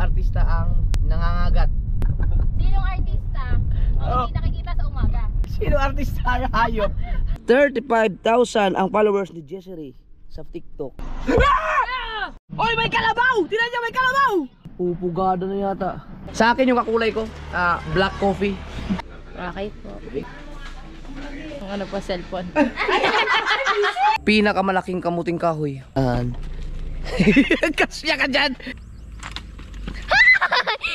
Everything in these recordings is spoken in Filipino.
artista ang nangangagat? Sinong artista ang hindi nakikita sa umaga? Sino artista ang hayop? 35,000 ang followers ni Jessery sa TikTok. Oy, may kalabaw! Tingnan niyo, may kalabaw! Pupugado na yata. Sa akin yung kakulay ko, black coffee. Okay po. Ang ano pa, cellphone. Pinakamalaking kamuting kahoy. Kasya ka dyan!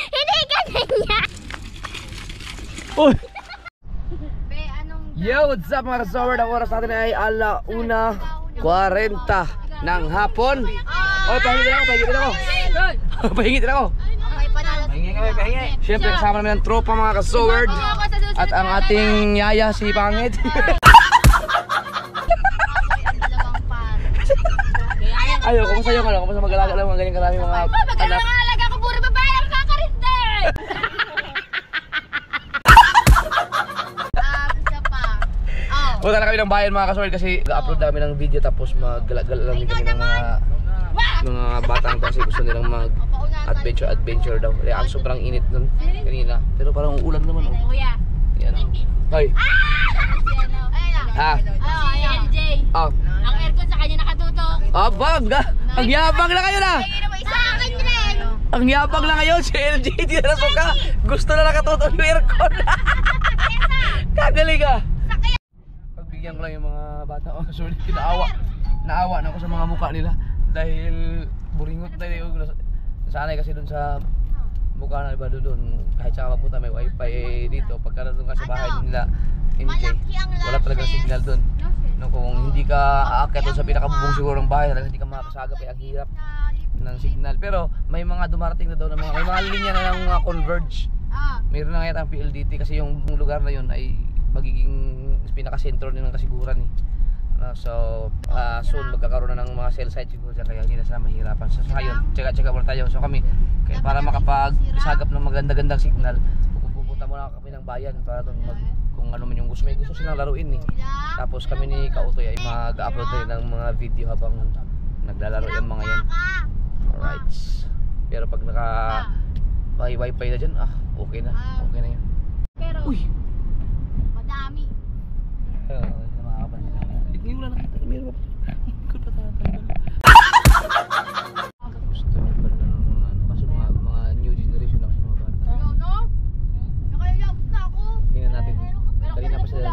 Hindi ka niya! Uy! Anong... Yo, what's up mga kasaward? Ang oras natin ay 1:40 ng hapon. Oy, pahingit na ako, pahingit na ako. Pahingit na ako. Okay, panalo. Pahingi. Siyempre kasama namin ang tropa mga kasaward. At ang ating yaya si Pangit. Ayo, kumusta yung ano? Kumusta mag-alaga lang mga ganyan karami mga anak? Mag-alaga ko, puro babae ang kakarinde! Isa pa. Punta na kami ng bayan mga kasaward kasi ga-upload namin ng video tapos mag-gala-gala lang kami ng mga batang kasi gusto nilang mag-adventure daw. Kaya ang sobrang init nun kanina. Pero parang uulan naman. Kuya. Yan. Hoy. Ha? Si LJ. Oh. Ang aircon sa kanya nakatutok. Abang! Ang yabang na kayo na! Sa akin rin! Ang yabang na ngayon si LG, di na nasuka. Gusto na nakatutok yung aircon. Kagaling ka. Pagbigyan ko lang yung mga bata. Oh, sorry, naawa na ako sa mga mukha nila. Dahil buringot na yun. Nasanay kasi dun sa mukha na iba doon. Kahit saka mapunta may wifi dito. Pagka doon ka sa bahay nila MJ, wala talagang signal dun. No, kung hindi ka aakyat doon sa pinakabubong siguro ng bahay, hindi ka makakasagap ay ang hirap ng signal. Pero may mga dumarating na daw na may mga linya na ng mga converge. Mayroon na nga yata ang PLDT kasi yung lugar na yun ay magiging pinakasentro ng kasiguran eh. So soon magkakaroon na ng mga cell site siguro dyan, kaya hindi na sila mahirapan. So ngayon, check-check muna tayo. So kami, kaya para makapag-isagap ng maganda-gandang signal, pupunta muna kami ng bayan para doon kung ano man yung gusto silang laruin eh. Tapos kami ni Kautoy ay mag-upload rin ng mga video habang naglalaro yung mga yan. Alright. Pero pag may wifi na dyan, okay na yan. Pero, Uy! madami. Hindi ko wala nakita. Meron pa. Ikot pa tatanggal. Gusto niya pala ng mga new generation na kasi mga bata. No? Nakayayabot na ako. Tingnan natin. Kanina pa sila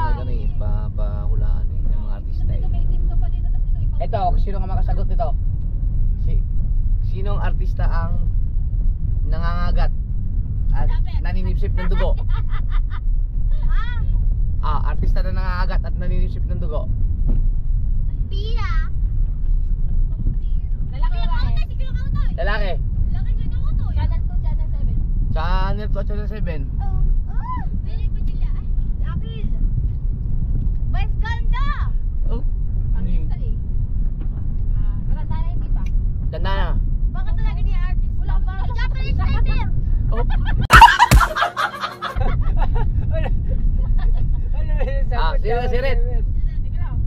pahulaan eh, ng mga artista eh. Ito, sino ang makasagot nito? Sinong artista ang nangangagat at naninipsip ng dugo? Artista na nangangagat at naninipsip ng dugo. Pia. Lalaki ba eh? Lalaki. Channel 2, Channel 7. Channel 2 at Channel 7. Mas ganda! Oh. Ang isa eh. Maganda na hindi ba? Ganda na. Bakit talaga niya artist? Wala ba? Japanese driver! Oh. Sino si Red? Teka lang.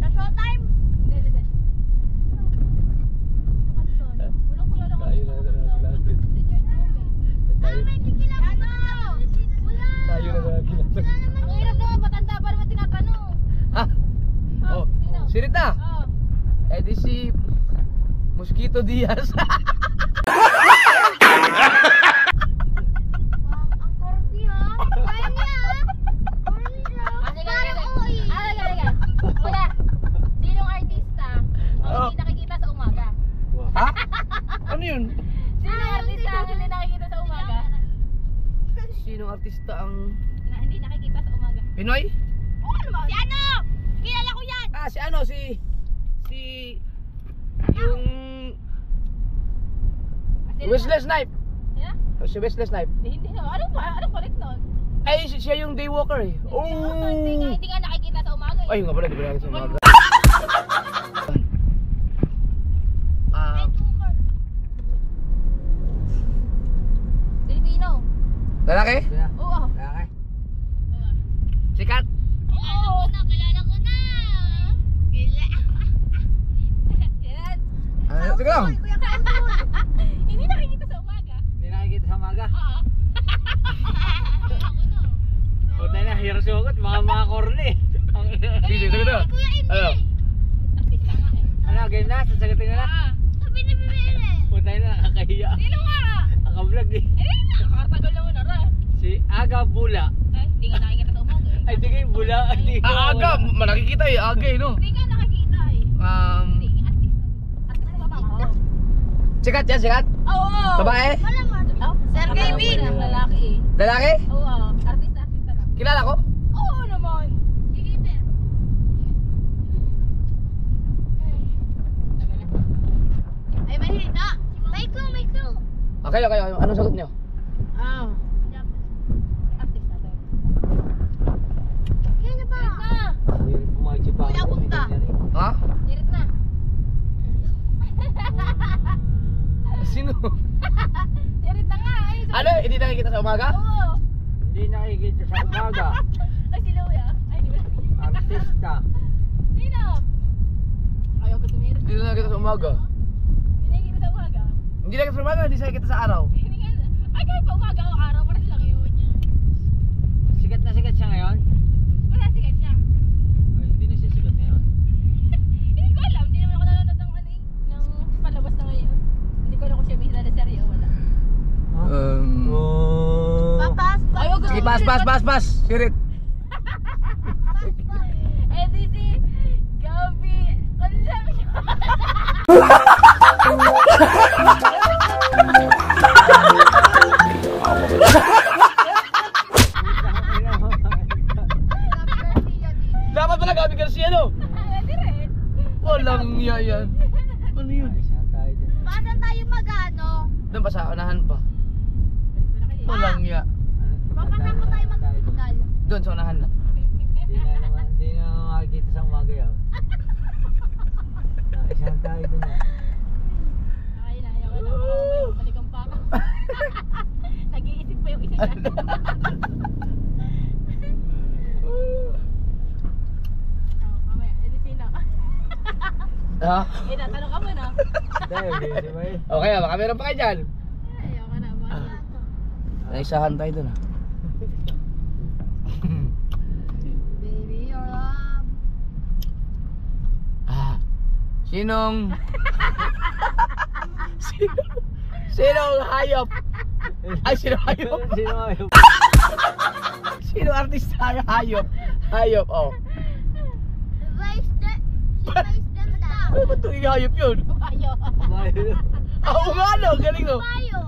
Sa showtime? Hindi. Walang kulala ko. May tikilang ano? Wala! Ang hirap naman, matanda pa naman tinatanong. Oh, si Red na. Eh di si Mosquito Diaz. Ang corby ha? Kaya niya ha? Parang OE. Una, sinong artista ang hindi nakikita sa umaga? Ha? Ano yun? Sinong artista ang hindi nakikita sa umaga? Sinong artista ang Hindi nakikita sa umaga. Pinoy? Si ano? Kilala ko yan! Si ano? Si yung Wesley Snipe. Yeah? Si Wesley Snipe. Hindi na. Anong correct nun? Ay, siya yung Daywalker eh. Oh! Hindi nga nakikita sa umaga eh. Ay, nga pala, di ba nakikita sa umaga? Filipino. Lalaki? Oo. Lalaki. Sikat? Oo, kilala ko na. Kilala. Sige lang. Hindi sa umaga. Oo. Punta na, hero sugot, mga corny. Sige, sige na. Ano? Ano, game na? Sasagutin na na? Sabi ni Bibili. Punta na, nakakahiya. Sino nga? Naka-vlog eh. Nakakatagal naman na rin. Si Aga Bula. Hindi nga nakikita sa umaga eh. Ay, di kayo Bula. Di ko Aga, nakikita eh, aga eh, no? Hindi nga nakikita eh. Hindi, at least ba ako? Sikat yan, sikat? Oo. Babae? Sir Kevin. Lalaki eh. Lalaki? Oo, artista lang. Kilala ko? Oo naman. Sige, sir. Ay, may hita. May clue. Okay, okay, okay. Anong sagot niyo? Artista tayo. Yan na ba? Hindi rin pumayag si Paolo. Kuya, punta. Ha? Dirit na. Sino? Dirit na nga. Ay, Ano? Hindi nakikita sa umaga? Oo. Hindi nakikita sa umaga. Ay, si Luya. Ay, di ba? Artista. Sino? Ayaw ko tumirit. Hindi nakikita sa umaga. Hindi nakikita sa umaga. Hindi nakikita sa umaga, hindi nakikita sa araw. Hindi nga. Ay, kahit pa umaga o araw, parang lang yun. Sikat na sikat siya ngayon? Wala, sikat siya. Ay, hindi na siya sikat ngayon. Hindi ko alam. Hindi naman ako nanonood ng ano eh. Ng palabas na ngayon. Hindi ko alam kung siya may na serye o wala. Oh. Papas! Ayaw ko. Sige, pas. Sirit. Eh, di si Gabi. Ano sabi siya? Dapat pala Gabi Garcia, no? Hindi rin. Walang iya yan. Ano yun? Saan tayo dyan? Pasan tayo mag-ano? Doon pa sa unahan pa. Walang iya. Papasan ko tayo mag-hospital. Doon sa unahan lang. Hindi na makikita sa umaga yan. Saan tayo dun ah? Ay, ayaw ko na. Balikan pa ako. Nag-iisip pa yung isa dyan. Mamaya, edi sino? Ha? Eh, natanong ka mo na. Dahil, hindi ba eh? Okay, baka meron pa kayo dyan. Ayaw ka na. Bakit? Naisahan tayo doon, ha? Baby, your love. Sinong... Sinong hayop? Ay, sinong hayop? Sino ayaw? Sino artista ang hayop? Hayop, oh. Vice ganda. Ano ba itong hayop yun? Bayo. Oo nga, no? Galing, no? Bayo.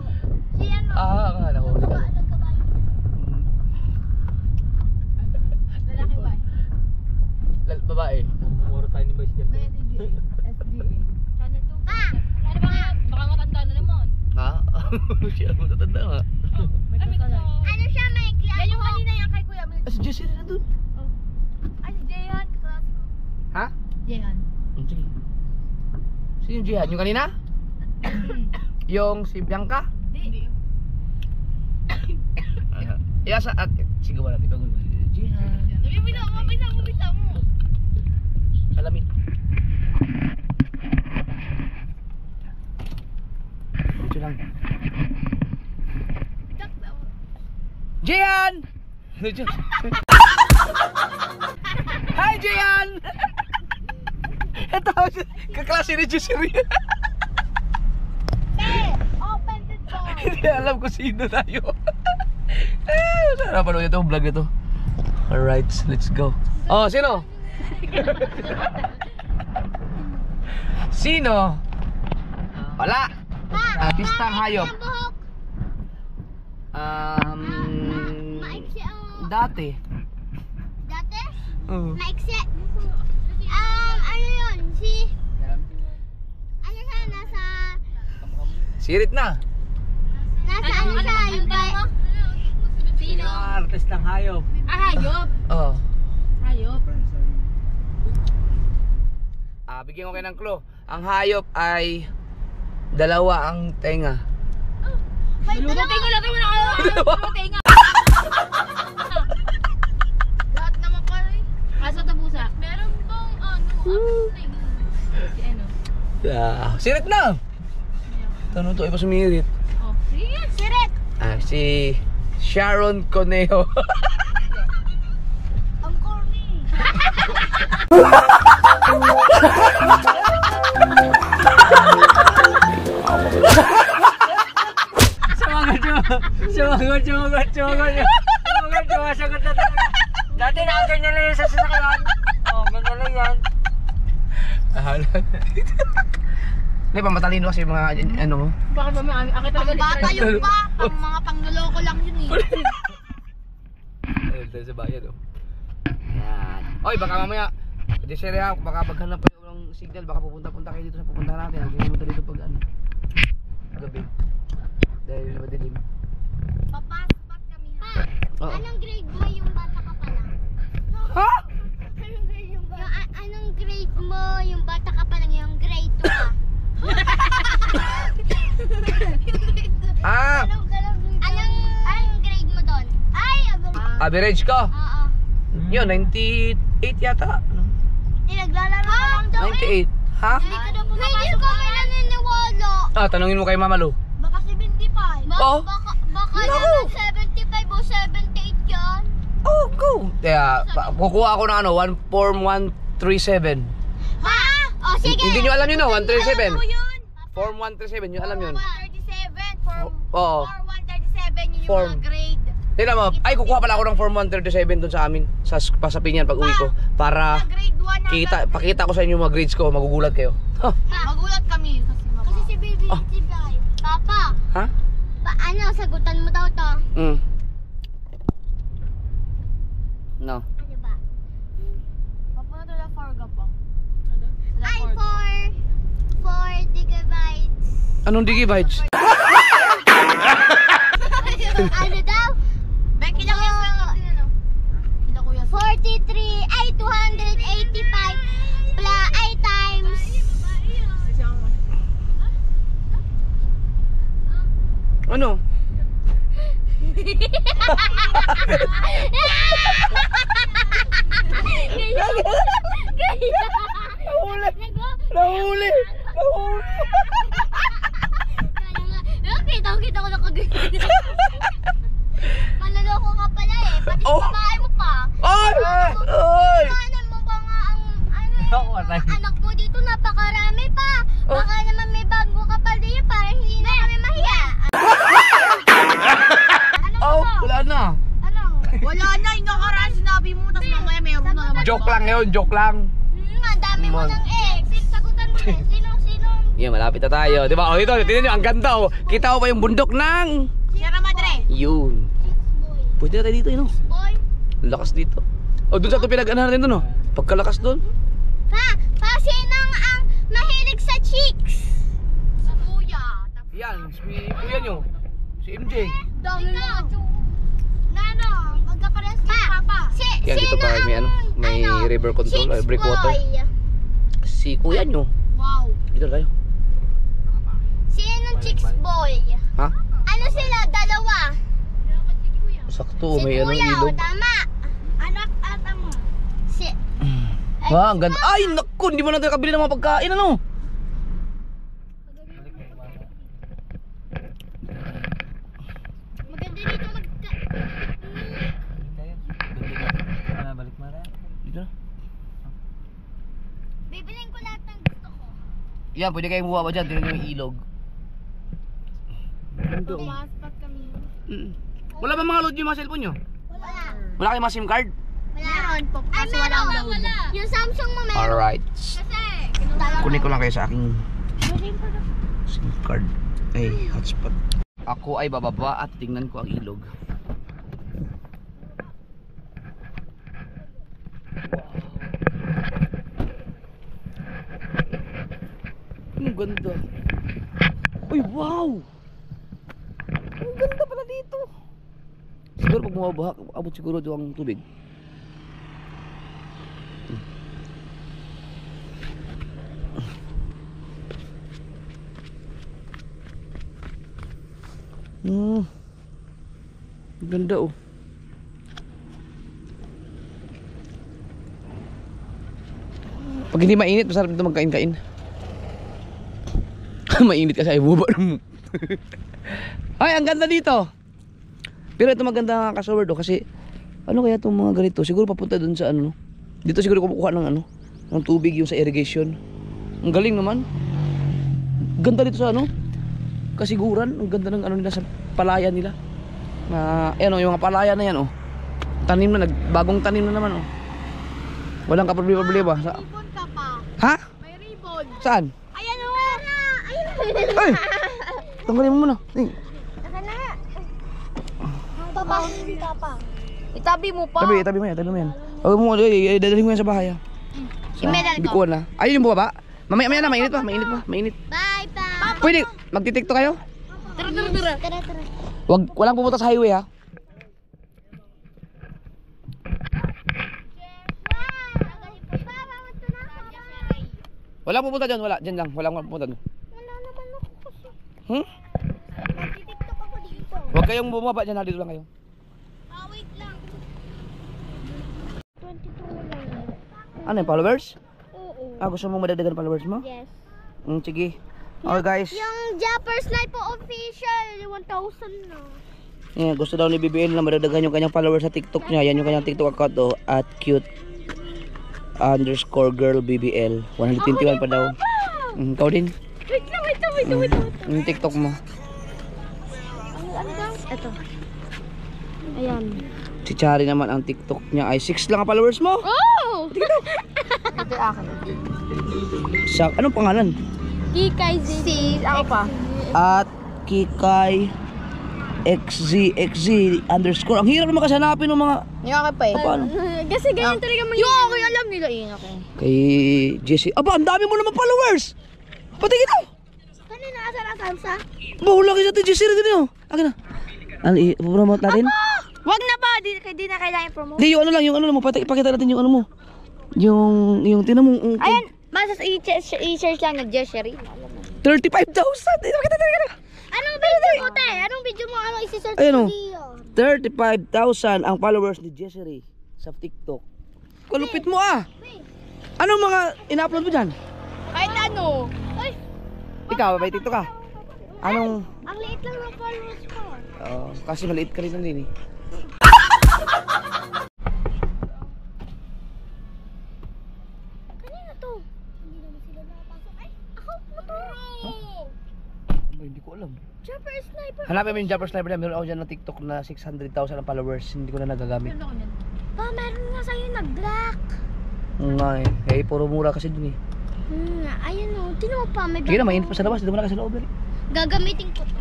Si ano? Nga, nahuli ka. Lalaki ba? Babae. Mumuro tayo ni Vice Ganda. Channel 2. Ano ba nga? Baka matanda na naman. Ha? Siya, matatanda nga. Ano siya, may klase? Yan yung kanina yan kay Kuya. Si Jessie rin na dun. Ay, si Jehan. Kaklase ko. Ha? Jehan. Sige. Sino yung Jihan? Yung kanina? Yung si Bianca? Hindi. Yasa at sige wala natin bago. Jihan. Sabi mo na, mabisa mo. Salamin. Ito lang. Jihan! Hi Jihan! Ito kaklase ni Jusiri. Open the door. Hindi alam kung sino tayo. Sana panood ito, vlog ito. Alright, let's go. Oh, sino? Sino? Wala. Artistang hayop. Maiksi ang... Dati. Dati? Oo. Maiksi. Ano yun? Ano siya? Nasa... Sirit na. Nasa ano siya? Sino? Artistang hayop. Hayop. Oh. Hayop. Bigyan ko kayo ng clue. Ang hayop ay dalawa ang tenga. Luruting na kayo. Luruting nga. Lahat naman pala eh. Kaso tabusa. Meron bang upsting? Si ano? Sirit na. Tanong to, iba sumirit. Oh, sige. Sirit. Si Sharon Conejo. Ang corny. Sumagot na talaga. Dati nakaganyan lang yung sa sasakyan. Oo, ganyan lang yan. Hindi pa matalino kasi mga ano mo. Bakit ba may akit talaga Bata yun pa. Pang mga pangloloko lang yun eh. Ayun tayo sa bayan oh. Yan. Oy, baka mamaya Desiree ha, baka paghanap pa yung signal, baka pupunta-punta kayo dito sa pupuntahan natin. Hindi pumunta dito pag ano gabi. Dahil madilim. Papaspat kami ha. Oo. Anong grade mo yung bata ka pa lang? Ha? Anong grade yung bata? Anong grade mo yung bata ka pa lang yung grade 2 ka? Ah, Anong grade mo doon? Ay, abang. average ko. Oo. Yun, 98 yata. Naglalaro ka lang daw eh. 98. Ha? Hindi ka daw pumapasok. Hindi ko may naniniwala. Ah, tanungin mo kay Mama Lu. Baka 75. Oo. Baka No. naman 75 o 78 yan. Oh, go. Kaya, kukuha ako ng ano, form 137. Ha? O sige. Hindi nyo alam yun no, 137. Ano yun? Form 137, nyo alam yun. 137. Form Oo. 137 yun yung Form. mga grade. Tignan mo, ay kukuha pala ako ng form 137 doon sa amin, sa pasapinyan pag uwi ko. Para Grade 1 pakita ko sa inyo mga grades ko, magugulat kayo. Huh. Magulat kami kasi si baby Papa, Ha? ano, sagutan mo daw to? No. Ano ba? Papunta na Farga pa. Ay, 4 gigabytes. Anong gigabytes? Ano daw? Becky lang yung ano? Kita ko yan. 43, ay 285 ay times. Ano? Nahuli! Kita ko nakaganyan. Manloloko ka pala eh. Pati Oh. babae mo pa. Ay! Ay! Kanan mo pa nga ang Ako, atay. anak mo dito napakarami pa. Oh. Baka naman may bago ka pa din para hindi na kami mahiya. Oh, wala na. Ano? Wala na, yung nakaraan sinabi mo, tapos mamaya meron na naman. Joke lang yun, joke lang. Ang dami mo ng ex. Sagutan mo rin. Sino? Yeah, malapit na tayo. Di ba? Oh, ito, tingnan nyo, ang ganda oh. Kita ko pa yung bundok ng... Sierra Madre. Yun. Pwede na tayo dito, yun oh. Boy. Lakas dito. Oh, dun sa ito pinag-anahan natin dun oh. Pagkalakas dun. Pa, sinong ang mahilig sa chicks? Sa kuya. Yan, si kuya nyo. Si MJ. Dami mo. Nano, magkapares ka, Papa. Yan, dito pa may may river control, chicks breakwater. boy. Si kuya nyo. Wow. Dito tayo. Sinong chicks boy? Ha? Ano sila? Dalawa. Sakto, Si may kuya, ilog. tama. Anak at ama. Si... Wow, ang ganda. Ay, naku, hindi mo natin kabili ng mga pagkain, ano? Maganda dito Balik mo rin. Dito na. Bibilin ko lahat ng gusto ko. Yan, pwede kayong buha pa dyan. Tingnan nyo yung ilog. Ganda oh. Paspat kami. Wala ba mga load yung mga cellphone nyo? Wala. Wala kayong mga SIM card? Meron po. Ay, meron. Wala. Yung Samsung mo meron. Alright. Kasi, Kunin ko lang kayo sa aking SIM card. Ay, hotspot. Ako ay bababa at tingnan ko ang ilog. Ang ganda. Uy, wow! Ang ganda pala dito. Siguro pag bumabaha, abot siguro doon ang tubig. Ang ganda oh. Pag hindi mainit, masarap dito magkain-kain. Mainit kasi ay buba. Ay, ang ganda dito. Pero ito maganda ka-Sir do kasi ano kaya itong mga ganito? Siguro papunta dun sa ano, no? Dito siguro kumukuha ng ano, ng tubig yung sa irrigation. Ang galing naman. Ganda dito sa ano, kasiguran. Ang ganda ng ano nila sa palayan nila. Ayan o, yung mga palayan na yan o. Tanim na, bagong tanim na naman o. Walang kaproblema-problema. Ribbon ka pa. Ha? May ribbon. Saan? Ayan o. Ayan. Ay! Tanggalin mo muna. Ay. Saka na. Papa. Itabi mo pa. Tabi mo yan. Huwag mo, dadalhin mo yan sa bahay. Sa Bikuan na. Ayun yung bumaba. Mamaya na, mainit pa. Bye, pa. Pwede, magtitikto kayo? Tara. Walang pupunta sa highway ha. Walang pupunta dyan, dyan lang. Walang pupunta dyan. Wala naman ako kasi. Magtitiktok ako dito. Huwag kayong bumaba dyan ha, dito lang kayo. Wait lang. 22 na lang. Ano yung followers? Oo. Gusto mo madagdagan followers mo? Yes. Sige. Okay guys. Yung Japper Sniper official, 1,000 na. Yeah, gusto daw ni BBL na madagdagan yung kanyang followers sa TikTok niya. Yan yung kanyang TikTok account do, at cute_girl BBL. 121 pa daw. Ikaw din. Wait lang. Yung TikTok mo. Ano daw? Ito. Ayan. Si Chari naman ang TikTok niya ay 6 lang ang followers mo. Oh! Ito yung akin. Sa anong pangalan? Kikay Z. Ako pa. At Kikay XZ _ Ang hirap naman kasi hanapin ng mga Yung akin pa eh. paano? Kasi ganyan talaga man. Yung akin alam nila yung akin. Kay Jessie. Aba, ang dami mo naman followers. Pati kita. Kanina asar sa? Bahula kayo natin Jessie rin yun. Akin na. Ano, i-promote natin? Wag na ba? Di na kailangan promote. Hindi, yung ano mo. Pakita natin yung ano mo. Yung tinan mo. Ayan. Basta i-search lang na Jessery. 35,000. Nakita. Anong video mo, te? Anong video mo? Anong isi-search Ayun o. video? 35,000 ang followers ni Jessery sa TikTok. Kalupit mo ah. Anong mga ina-upload mo dyan? Kahit ano. Ay, Ikaw, may TikTok ka? Anong... ang liit lang ng followers ko. Kasi maliit ka rin ng din eh. Kanina to? Hindi naman sila nakapasok. Ay, ako motor. Hindi ko alam. Japper Sniper. Hanapin mo yung Japper Sniper na meron ako dyan na TikTok na 600,000 ang followers. Hindi ko na nagagamit. Pa, meron nga sa'yo nag-black. Nga eh. Puro mura kasi dun eh. Ayun o. Tino pa, may Sige na, mainit pa sa labas. Dito muna kayo sa loob. gagamitin ko to.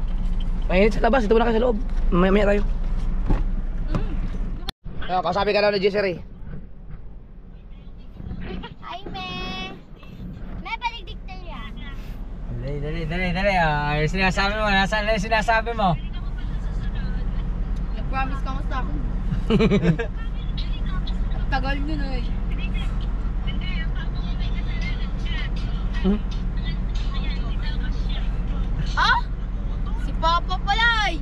Mainit sa labas. Dito muna kayo sa loob. Mamaya tayo. Kasabi ka na ni Jessery. Ay, may baligdik tayo yan. Dali. Yung sinasabi mo, nasaan na yung sinasabi mo? Nag-promise ka mo sa akin. Tagal nyo na eh. Ah? Si Papa pala eh.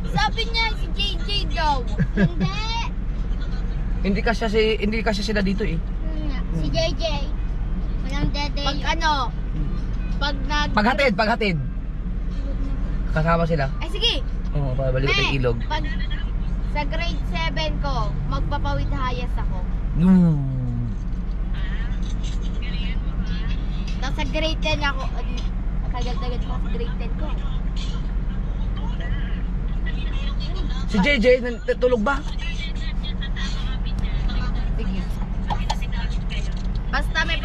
Sabi niya si JJ daw. Hindi kasi sila dito eh. Si JJ. Walang dede. Pag ano? Paghatid. Kasama sila. Ay sige. Oo, pabalik ko yung ilog. Pag sa grade 7 ko, magpapawid hayas ako. Tapos sa grade 10 ako, kagal-dagal ko sa grade 10 ko. Si JJ, tulog ba? Sige. Basta may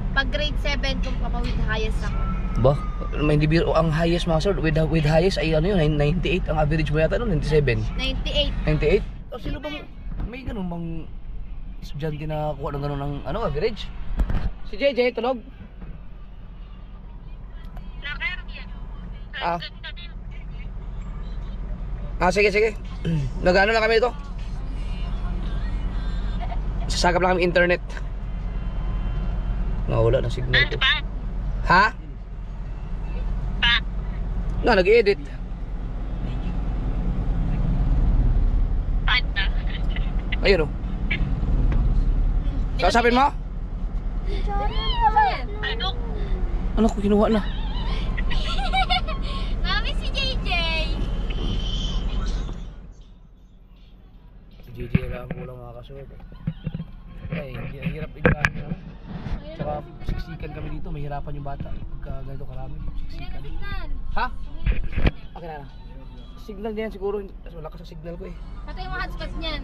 pag grade 7 kung papawid hayas ako. Ba? May hindi biro ang highest mga sir with highest ay ano yun 98 ang average mo yata noon 97. 98. 98? O sino bang may ganun bang estudyante na kuha ng ganun ng ano average? Si JJ tulog? Sige. Nag-ano lang kami ito. Sasagap lang kami internet. Wala na signal ko. Ha? Nag-edit. Ayun o. Sasabihin mo? Ano ko kinuha na? Mami si JJ. GG lang ang kulang mga kasunod. Ay, ang hirap ikain na. Tsaka siksikan kami dito, mahirapan yung bata. Pagka ganito karami, siksikan. Ha? Okay na. Signal niyan siguro, malakas ang signal ko eh. Patay yung mga hotspots niyan.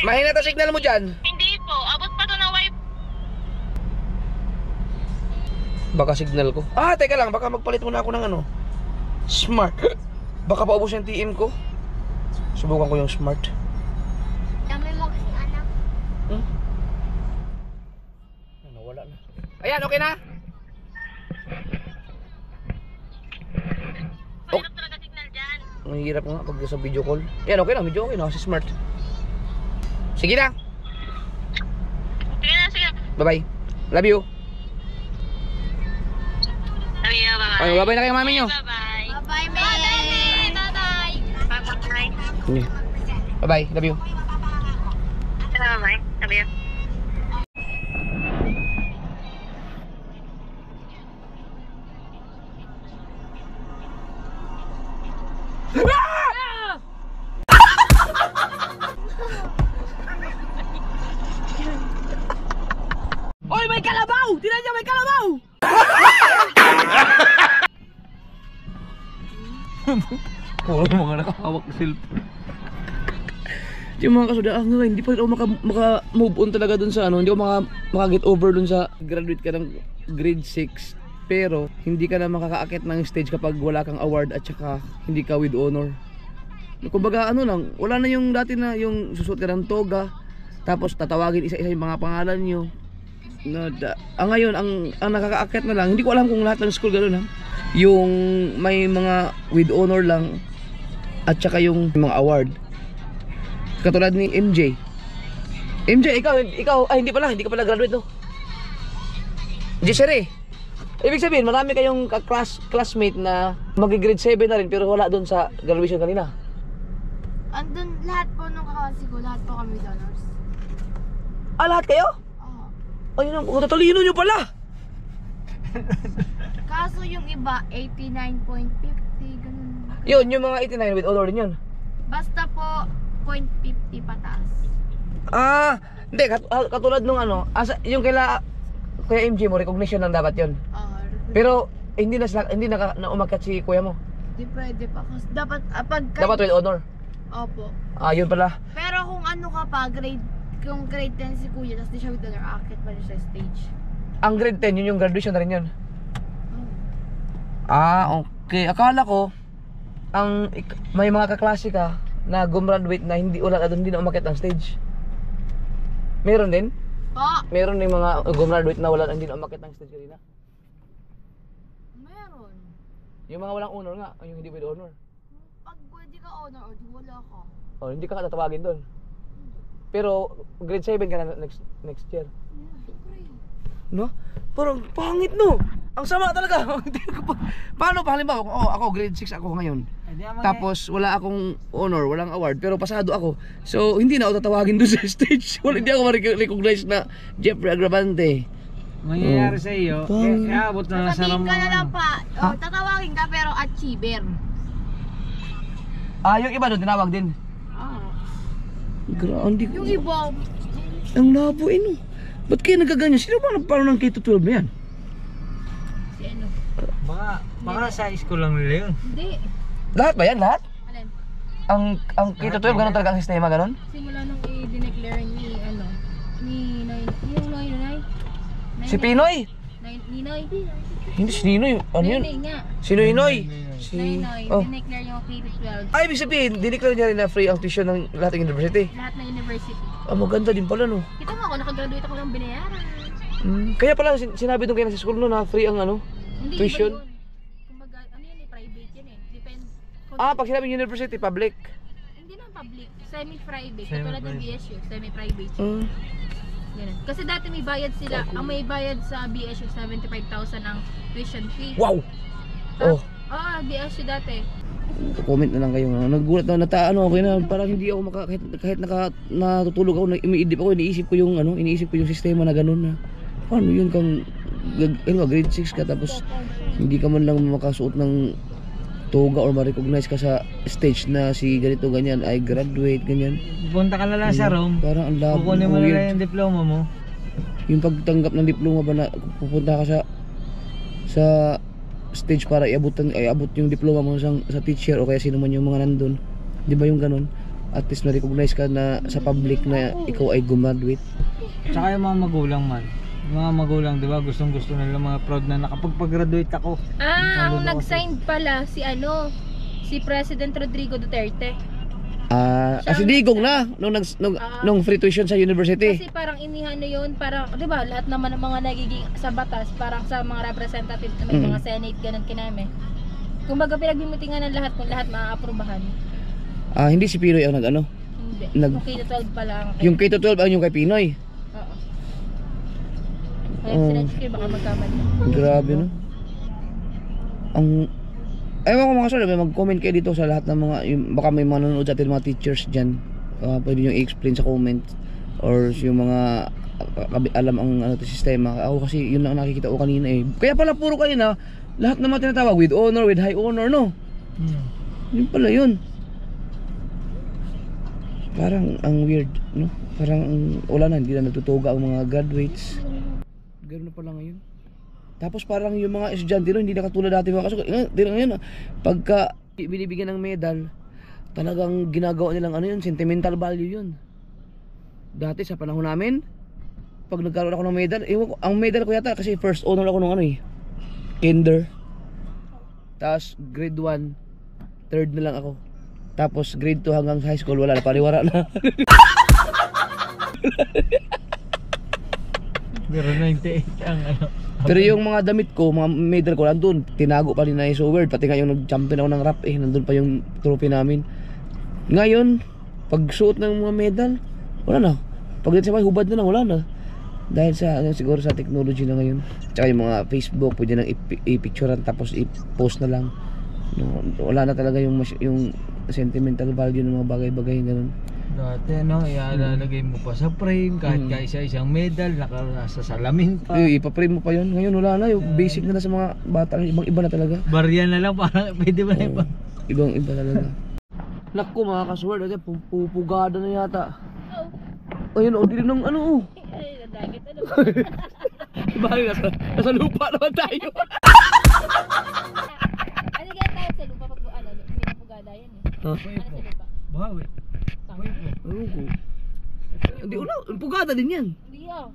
Mahina ta signal mo dyan. Hindi po, abot pa to na wipe. Baka signal ko. Ah, teka lang, baka magpalit muna ako ng ano. Smart. Baka paubos yung TM ko. Subukan ko yung smart. Dami mo kasi anak. Nawala na. Ayan, okay na? Mahirap talaga signal dyan. Ang hirap nga pag sa video call. Ayan, okay na, medyo okay na kasi smart. Sige na. Sige na, sige. Bye-bye. Love you. Sabi niya, bye-bye. Ay, bye-bye na kayo mami nyo. Bye-bye. Bye-bye, May. Bye-bye. Bye-bye. Bye-bye, love you. Bye-bye. Sabi niya. Oy, may kalabaw! Tingnan niyo, may kalabaw! Puro mga nakahawak na cellphone. Yung mga kasudaan nga, hindi pa rin ako maka-move on talaga dun sa ano, hindi ako maka-get over dun sa graduate ka ng grade 6 pero hindi ka na makakaakit ng stage kapag wala kang award at saka hindi ka with honor. Kumbaga ano lang, wala na yung dati na yung susuot ka ng toga tapos tatawagin isa-isa yung mga pangalan nyo. Ngayon, ang nakakaakit na lang, hindi ko alam kung lahat ng school gano'n ha. Yung may mga with honor lang at saka yung mga award. Katulad ni MJ. MJ, ikaw, ay hindi ka pala graduate no? Jessere. Ibig sabihin, marami kayong classmate na mag-grade 7 na rin pero wala doon sa graduation kanina. Andun lahat po nung kaklase ko, lahat po kami donors. Ah, lahat kayo? Oo. Ayun ang tatalino nyo pala. Kaso yung iba, 89.50, ganun. Yun, yung mga 89 with honor din yun. Basta po, 0.50 pataas. Ah, hindi, katulad nung ano, yung Kuya MJ mo, recognition lang dapat yun. Pero hindi na umakyat si kuya mo. Di pwede pa. Kasi dapat, Dapat with honor. Opo. Ah, yun pala. Pero kung ano ka pa, kung grade 10 si kuya, tapos di siya with honor, akit pa rin sa stage. Ang grade 10, yun yung graduation na rin yun. Ah, okay. Akala ko, may mga kaklase ka na gumraduate na hindi na umakyat ng stage. Meron din? Po! Meron din mga gumraduate na hindi na umakyat ng stage kanina. Meron. Yung mga walang honor nga, yung hindi with honor. Pag pwede ka honor, o di wala ka. Oh, hindi ka tatawagin doon. Pero grade 7 ka na next year. Siyempre. No? Parang pangit no. Ang sama talaga. Paano pa halimbawa ako grade 6 ako ngayon. Tapos wala akong honor, walang award pero pasado ako. So hindi na ako tatawagin doon sa stage. Hindi ako ma-recognize na Jeffrey Agravante. Mangyayari sa iyo, abot na sa Sasabihin ka na lang pa, Ha? tatawagin ka pero achiever. Ah, yung iba doon tinawag din. Grande ko. Yung iba, Ang labo no. Ba't kayo nagkaganyan? Sino ba nagparo ng K-12 na yan? si ano? Baka sa school lang nila yun. Hindi. Lahat ba yan? Lahat? Alin? Ang K-12 ganun talaga ang sistema ganun? Simula nung i-declare ni ano, ni Noy, yung Noy. Si Pinoy? Ninoy. Hindi si Ninoy. Ano yun? Noy nga. Si Noy. Si... Noy, Oh. dineclare yung K-12. Ay, ibig sabihin, dineclare niya rin na free ang tuition ng lahat ng university. Lahat ng university. Ah, maganda din pala no. Kita mo ako, nakagraduate ako ng binayaran. Kaya pala sinabi doon kayo na sa school no na free ang ano, Hindi, tuition. iba yun. Kumbaga, ano yun private yun Depende. Ah, pag sinabing university, public. Hindi naman public, semi-private. Semi-private. Katulad ng BSU, semi-private. Mm. Ganun. Kasi dati may bayad sila. Ang may bayad sa BSU, 75,000 ang tuition fee. Wow! Oh, BSU dati. comment na lang kayo. Nagulat na nataano ako na parang hindi ako kahit natutulog ako, umiidip ako, iniisip ko yung sistema na gano'n na. Paano yun kang grade 6 ka tapos hindi ka man lang makasuot ng tuga or ma-recognize ka sa stage na si ganito ganyan ay graduate ganyan. Punta ka na lang sa room. Parang ang labo, Kukunin mo na lang weird. yung diploma mo. Yung pagtanggap ng diploma ba na pupunta ka sa stage para iabot yung diploma mo sa teacher o kaya sino man yung mga nandun. Di ba yung ganun? At least na-recognize ka na sa public na ikaw ay gumraduate. Tsaka yung mga magulang man. Yung mga magulang, di ba, gustong gusto nila mga proud na nakapag-graduate ako. Ang nag-sign pala si President Rodrigo Duterte. Si Digong na nung free tuition sa university. Kasi parang inihan na yun, parang, di ba, lahat naman ng mga nagiging sa batas, parang sa mga representative na may mga senate, ganun kiname. Kumbaga pinagmimitingan ng lahat kung lahat maaaprubahan. Hindi si Pinoy ang nag-ano. Hindi. Nag- Yung K-12 pala ang Yung K-12 ang yung kay Pinoy. Oo. Kaya sinadjust baka magkamali. Grabe no. Ewan ko mga sir, may mag-comment kayo dito sa lahat ng mga, baka may manonood sa atin mga teachers dyan. Pwede nyo i-explain sa comment or yung mga alam ang sistema. Ako kasi yun lang nakikita ko kanina eh. Kaya pala puro kayo na lahat naman tinatawag with honor, with high honor, no? Yun pala yun. Parang ang weird, no? Parang wala na, hindi na natutuga ang mga graduates. Ganoon na pala ngayon. Tapos parang yung mga estudyante no, hindi na katulad dati mga kasukat. Ngayon, pagka binibigyan ng medal, talagang ginagawa nilang ano yun, sentimental value yun. Dati sa panahon namin, pag nagkaroon ako ng medal, ang medal ko yata kasi first honor ako nung ano eh, kinder. Tapos grade 1, third na lang ako. Tapos grade 2 hanggang high school, wala na, pariwara na. Pero 98 ang ano. Pero yung mga damit ko, mga medal ko, nandun, tinago pa rin na so weird. Pati nga yung nag-champion ako ng rap eh, nandun pa yung trophy namin. Ngayon, pag suot ng mga medal, wala na. Pag sa may hubad na lang, wala na. Dahil sa, siguro sa technology na ngayon. Tsaka yung mga Facebook, pwede nang i-picturean tapos i-post na lang. No, wala na talaga yung sentimental value ng mga bagay-bagay ganun. Dati ano, ilalagay mo pa sa frame, kahit kaisa-isang medal, nasa salamin pa. Ipaprame mo pa yun. Ngayon wala na, yung basic na sa mga bata, ibang-iba na talaga. Barya na lang, parang pwede ba na iba? Ibang-iba talaga. Naku mga kasword, pupugada na yata. Ayun, o dilim ng ano oh. Ay, nadagit ano. Bakit nasa lupa naman tayo. Ano kaya tayo sa lupa pag ano, may napugada yan eh. Ano sa lupa? Bawi. Ano ko? Hindi ulo, pugada din yan. Hindi ah.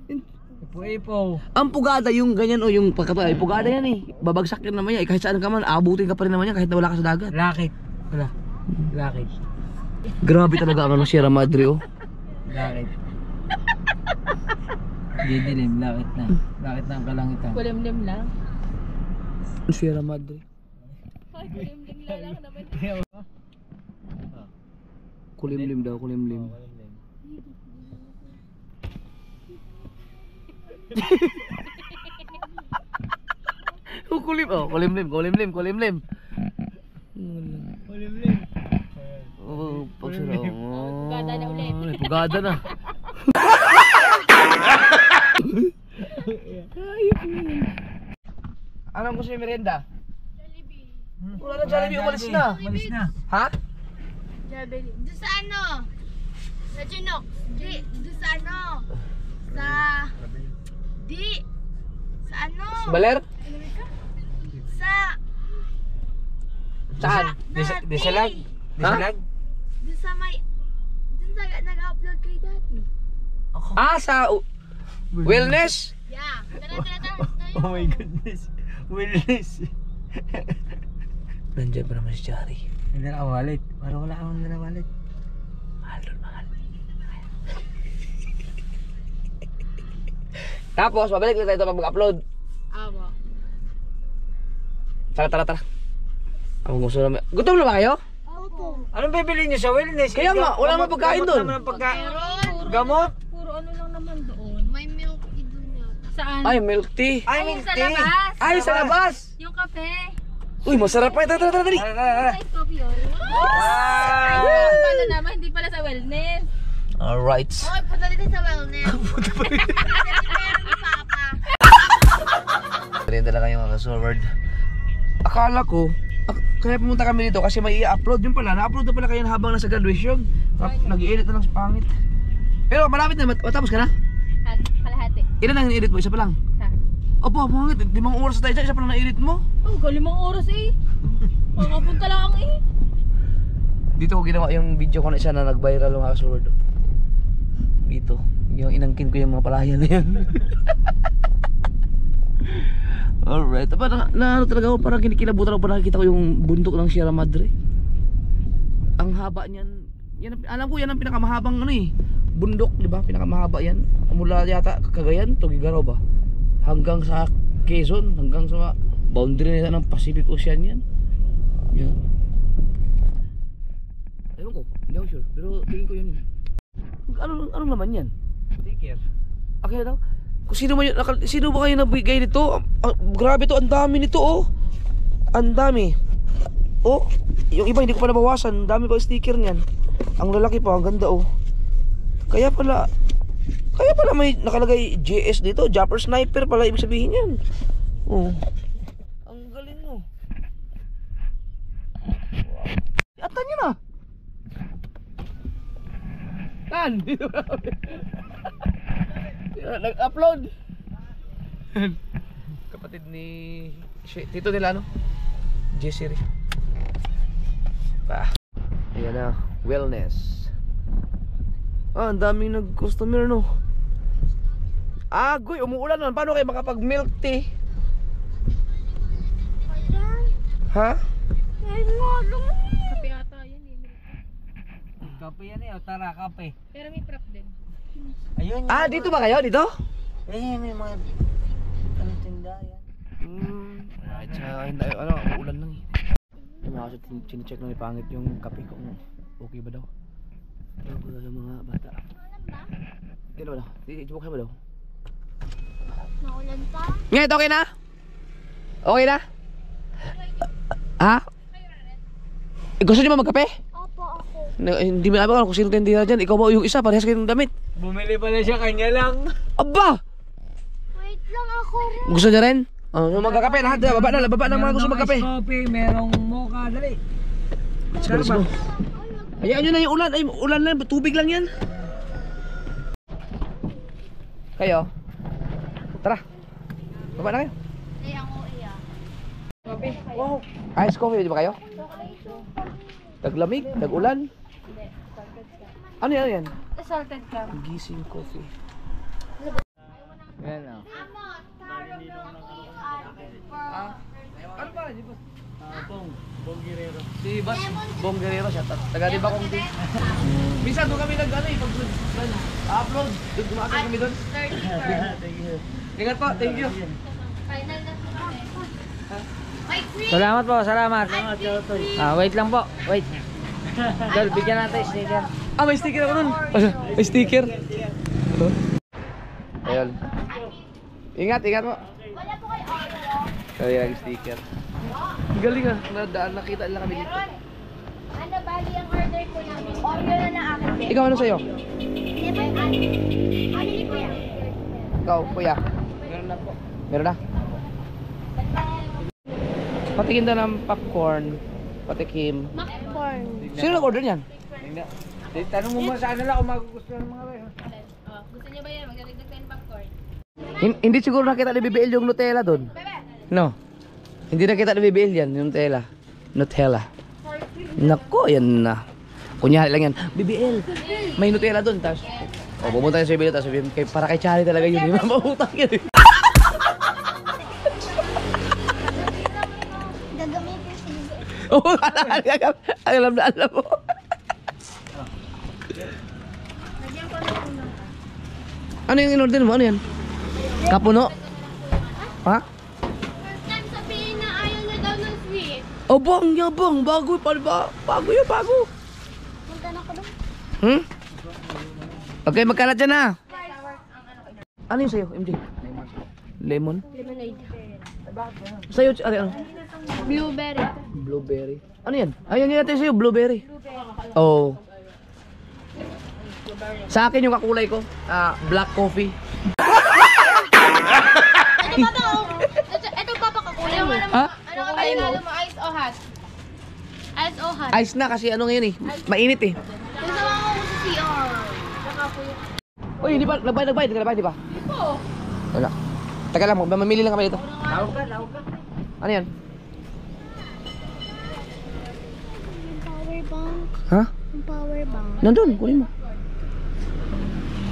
Ipo-ipo. Ang pugada yung ganyan o yung pagkatay, pugada yan eh. Babagsak yan naman yan, kahit saan ka man, abutin ka pa rin naman yan kahit na wala ka sa dagat. Lakit. Wala. Lakit. Grabe talaga ang ano, Sierra Madre oh. Lakit. Didilim, lakit na. Lakit na ang kalangitan. Kulimlim lang. Sierra Madre. Ay, kulimlim lang naman. Kulimlim daw, kulimlim. Kulimlim. Kulimlim. Oh, pagsara. Pugada na ulit. Pugada na. Anong gusto yung merienda? Jollibee. Wala na Jollibee, umalis na. Umalis na. Ha? Jollibee. Doon sa ano? Sa Chinook. Di. Doon sa ano? Sa... Di. Sa ano? Baler? Sa... Saan? Disalag? Disalag? Doon sa may... Doon sa nag-upload kay dati. Sa wellness? Yeah. Tara. Oh my goodness. Wellness. Nandiyan pa naman si Chari. Hindi na wallet. Parang wala akong nila wallet. Mahal doon, mahal. Tapos, mabalik na tayo pag mag-upload. Awa. Tara. Ang gusto naman. Gutom na ba kayo? Opo. Anong bibili niyo sa wellness? Kaya nga, wala namang pagkain doon. Gamot naman ang pagkain. Meron. Gamot? Puro ano lang naman doon. May milk tea doon yata. Saan? Ay, milk tea. Ay, yung milk sa tea. labas. Ay, sa labas. Yung kape. Uy, masarap pa. Tara. Tara. Ice coffee yun. Ah! Ay, pala naman. Hindi pala sa wellness. Alright. Okay, punta dito sa wellness. Punta pa rin. Meron ni Papa. Merienda lang kayo mga kasword. Akala ko, Kaya pumunta kami dito kasi may i-upload yun pala. Na-upload na pala kayo habang nasa graduation. Nag-i-edit na lang sa pangit. Pero malapit na, matapos ka na? Kalahati. Ilan ang i-edit mo? Isa pa lang? Ha? Opo, pangit. 5 oras tayo dyan. Isa pa lang na-edit mo. Oh, 5 oras eh. Makapunta lang eh. Dito ko ginawa yung video ko na isa na nag-viral yung kasunod. Dito. Yung inangkin ko yung mga palaya na yan. Alright. Na ano talaga ako, parang kinikilabutan ako pa nakikita ko yung bundok ng Sierra Madre. Ang haba niyan. Yan, alam ko yan ang pinakamahabang ano eh. Bundok, di ba? Pinakamahaba yan. Mula yata Cagayan to Gigaraw ba? Hanggang sa Quezon, hanggang sa boundary nila ng Pacific Ocean yan. Yan. Ewan ko, hindi ako sure. Pero tingin ko yun. Anong naman yan? Sticker. Okay daw. Kung sino ba kayo nabigay nito? Grabe to, ang dami nito oh. Ang dami. Oh, yung iba hindi ko pa nabawasan. Ang dami pa sticker niyan. Ang lalaki pa, ang ganda oh. Kaya pala may nakalagay JS dito, Japper Sniper pala ibig sabihin yan. Oh. Ang galing mo. Wow. Atan niyo na. Kan. Nag-upload. Kapatid ni Tito nila ano? Jessie. Ayan na, wellness. Ang daming nag-customer no. Goy, umuulan naman. Paano kayo makapag-milk tea? Ha? Kape ata yan eh. Kape yan eh, o tara kape. Pero may prop din. Ayun yun. Dito ba kayo? Dito? Ayun yung mga ano tinda yan. Alright, hindi ano, ulan lang eh. Yung mga kasi chine-check lang ipangit yung kape ko. Okay ba daw? Ewan ko sa mga bata. Gano'n ba daw? Ibuk ka ba daw? Naulan pa? Ngayon, okay na? Okay na? Ha? Gusto niyo ba magkape? Opo, ako. Hindi mo alam kung sino tindira dyan. Ikaw ba yung isa? Parehas kayo ng damit. Bumili pala siya, kanya lang. Aba! Wait lang ako. Gusto niya rin? Magkakape lahat. Baba na mga gusto magkape. Merong ice coffee, merong mocha, dali. Let's go. Hayaan nyo na yung ulan. Ay, ulan lang. Tubig lang yan. Kayo? Tara. Baba na kayo. Ay, ang iya. Wow. Ice coffee, di ba kayo? Taglamig, tag-ulan. Ano yan? Salted ka. Gising coffee. Yan o. Ano pa? Di ba? Bong Guerrero. Si Bas Bong Guerrero siya. Taga di ba kung din? Minsan doon kami nag-ano eh. Pag-upload. Dumakas kami doon. 30 Ingat po. Thank you. Final na po kami. May free! Salamat po, salamat. Wait lang po, wait. Dal, bigyan natin sticker. May sticker ako nun. May sticker. Ayun. Ingat po. Wala po kayo Oreo. Kaya yung sticker. Galing ah. Nakita lang kami dito. Ano bali ang order ko namin? Oreo na na akin. Ikaw ano sa'yo? Hindi ba yung ano ni Kuya? Ikaw, kuya. Meron na po. Meron na? Patikin daw ng popcorn. Patikim. Popcorn. Sino nag-order niyan? Tanong mo muna sa kanila kung magugustuhan ng mga kayo. Gusto niyo ba yan? Magdadagdag tayo ng popcorn. Hindi siguro nakita ni BBL yung Nutella doon. No. Hindi nakita ni BBL yan, yung Nutella. Nutella. Nako, yan na. Kunyari lang yan. BBL, may Nutella doon. Tapos, pumunta niya sa BBL. Tapos, para kay Charlie talaga yun. Di ba? Mautang yan eh. Gagamitin si Bibi. Oo, alam na alam mo. Lagyan ko na puno. Ano yung in-order mo? Ano yan? Kapuno? Ha? First time sabihin na ayaw na daw ng sweet. Abang, yabang. Bago ba? Bago yan, bago. Punta na ko doon. Okay, magkalat dyan na. Ano yung sa'yo, MJ? Lemon? Lemonade. Sa'yo, ano? Blueberry. Blueberry. Ano yan? Ayun yun natin sa'yo, blueberry. Oh. Sa akin yung kakulay ko, black coffee. Ito pa ba? Ito pa pa kakulay mo. Ha? Ano kakulay mo? Ice o hot? naman. Ice na kasi ano ngayon eh. Mainit eh. Kasama ko sa CR. Saka po yung... Uy, hindi ba? Nagbayad ka na ba? Hindi ba? Po. Wala. Teka lang, mamili lang kami dito. Lawag ka. Ano yan? Power bank. Ha? Yung power bank. Nandun, kunin mo.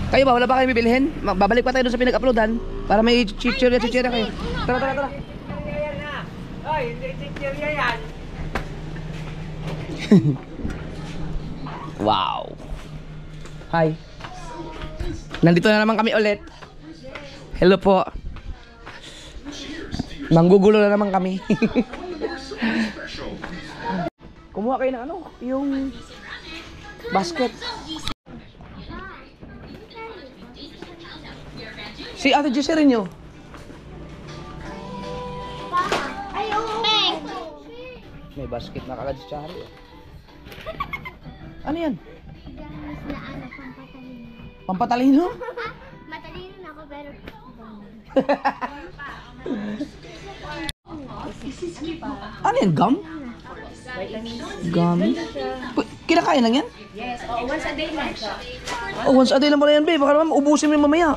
Kayo ba? Wala ba kayo bibilhin? Babalik pa tayo dun sa pinag-uploadan para may chichirya kayo. Tara. Ay, hindi chichirya yan. Wow. Hi. Nandito na naman kami ulit. Hello po. Manggugulo na naman kami. Kumuha kayo ng ano, yung basket. Si Ate Jessie rin nyo. Ay, oo. Pink. May basket na kagad si Chari. Ano yan? Gamas na ano, pampatalino. Pampatalino? Matalino na ako pero... Ano yan? Gum? Gum? Kinakain lang yan? Yes, once a day lang siya. Oh, once a day lang pala yan, babe. Baka naman ubusin mo yung mamaya.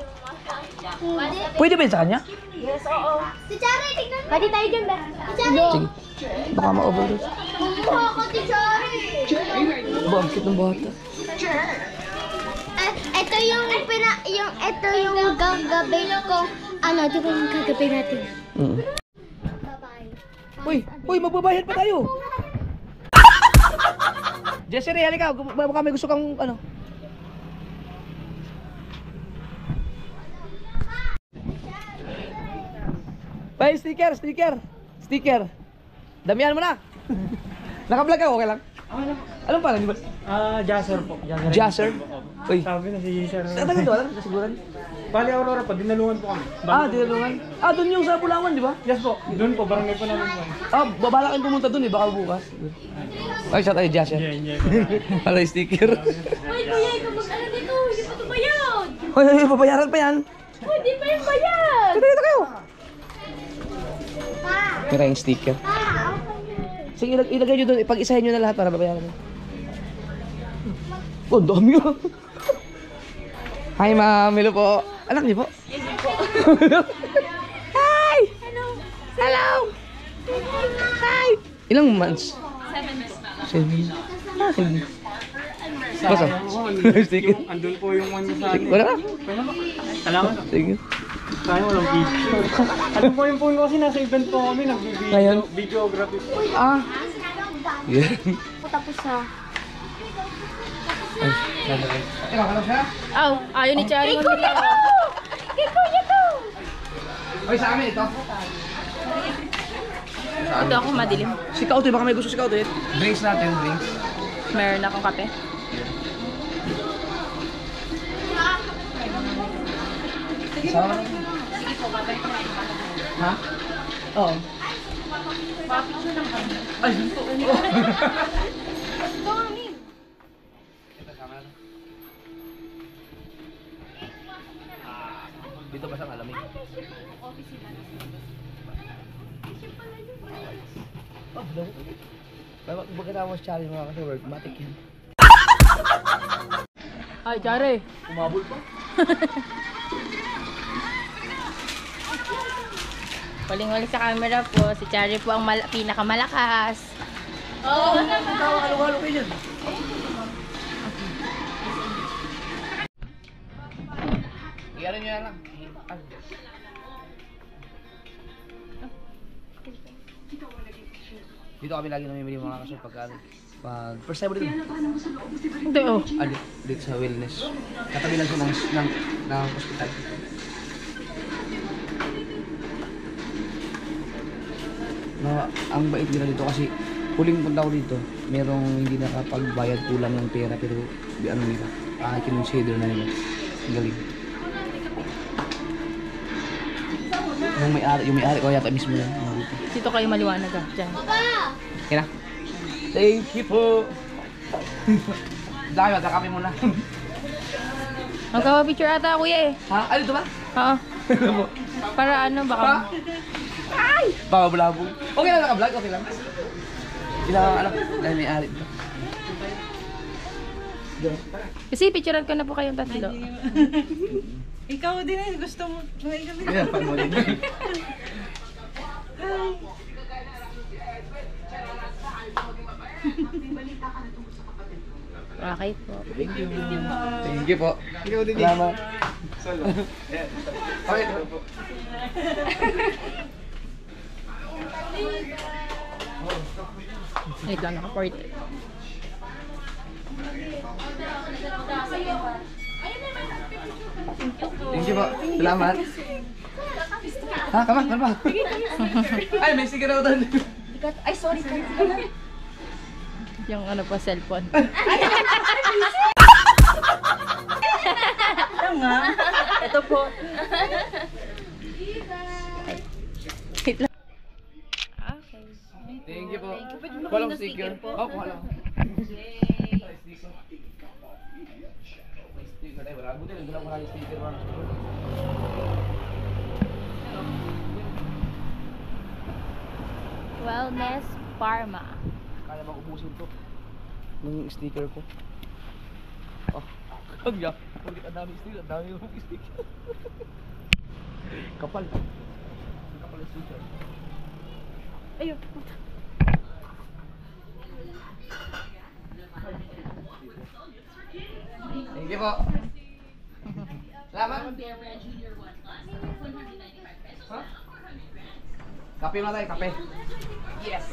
Pwede ba yun sa kanya? Yes, oo. Si Chari, tignan mo. Pwede tayo dyan ba? Si Chari. Sige. Baka ma-overdose. Kumuha ako si Chari. Bakit ng bata? Ito yung gagabi ko. Ano, di ba yung gagabi natin? Bye-bye. Uy, magbabayad pa tayo. Jessie, halika. Baka may gusto kang ano. Bay, sticker. Damihan mo na. Naka-vlog ka, okay lang? Anong pala, di ba? Jasser po. Jasser? Uy. Sabi na si Jasser. Sa tagal to, alam? Kasiguran? Bali Aurora po, dinalungan po kami. Dinalungan. Doon yung sa Pulawan, di ba? Yes po, doon po, barangay po namin po. Babala kayong pumunta doon eh, baka bukas. Ay, shout out Jasser. Para sticker. Uy, kuya, ikaw mag-ano dito. Hindi pa ito bayad. Hoy, babayaran pa yan. Uy, di pa yung bayad. Dito kayo. Meron yung sticker. Sige, ilagay nyo doon. Ipag-isahin nyo na lahat para babayaran nyo. Oh, dami yun. Hi, ma'am. Hello po. Anak niyo po? Yes, po. Hi! Hello! Hi! Ilang months? 7 months na. 7. Basta? Sticker. Andun po yung one sa akin. Wala ka? Salamat. Sige. Tayo walang video. Ano po yung phone ko kasi nasa event po kami, Ngayon? nag-videography po. Yeah. Tapos sa... Aw, ayaw ni Chari. Kay kuya ko! Kay kuya ko! Hoy, sa amin ito. Ito ako madilim. Si Kautoy, baka may gusto si Kautoy. Drinks natin, drinks. Meron akong kape. Sama na. Ha? Oo. Ay, dito. Dito ba sa malamig? Oh, hello. Bakit ako mas challenge mga kasi work? Matik yan. Ay, Chari. Umabol pa? Waling-wali sa camera po. Si Chari po ang pinakamalakas. Oo. Halo-halo kayo dyan. Iyan nyo na lang. Dito kami lagi namimili mga kaso pag first time mo dito. Ito, oh. Dito sa wellness. Katabi lang siya ng hospital. Ang bait nila dito kasi huling punta ko dito, merong hindi nakapagbayad kulang ng pera pero ano nila, kinonsider na nila. Ang galing. Yung may-ari ko yata mismo yan. Dito kayo maliwanag ah. Diyan. Kaya na. Thank you po. Dami, magkakape muna. Magkapa-picture ata kuya eh. Ha? Ano ito ba? Oo. Para ano baka... Ay! Baka blabog. Okay lang naka-vlog, okay lang. Sila anak, dahil may ari dito. Kasi picturean ko na po kayong tatlo. Ikaw din eh, gusto mo. Ayan, pag mo rin. Okay po. Thank you. Thank you po. Ikaw din. Salamat. Solo. Okay. Wait lang, naka-40. Thank you po. Salamat. Ha? Kama? Ano ba? Ay, may sticker ako doon. Ay, sorry po. Yung ano pa, cellphone. Ito nga. Ito po. Wait lang. Okay. Thank you po. Walang sticker. Oh, wala. Sticker tayo. Wala. Buti lang. Wala maraming sticker. Wellness Pharma. Kaya bang ubusin to? Yung sticker ko. Oh, kagya. Pagkat ang dami sticker. Ang dami yung sticker. Kapal. Kapal yung sticker. Ayun. Thank you po. Salamat. Huh? Kape na tayo, kape. Yes.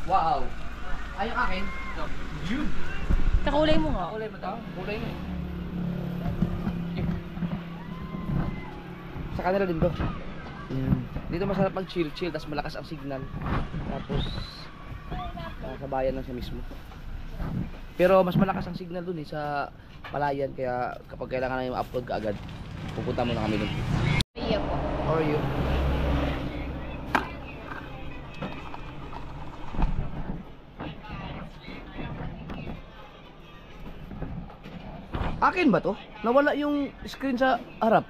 Wow. Ay, yung akin. Yun. Kakulay mo nga. Kulay mo to? Kulay mo eh. Sa kanila din to. Dito masarap mag-chill-chill, tapos malakas ang signal. Tapos, sa bayan lang siya mismo. Pero mas malakas ang signal dun eh, sa palayan. Kaya kapag kailangan na yung upload ka agad, pupunta muna kami dun. Iya po. How are you? Akin ba to? Nawala yung screen sa harap.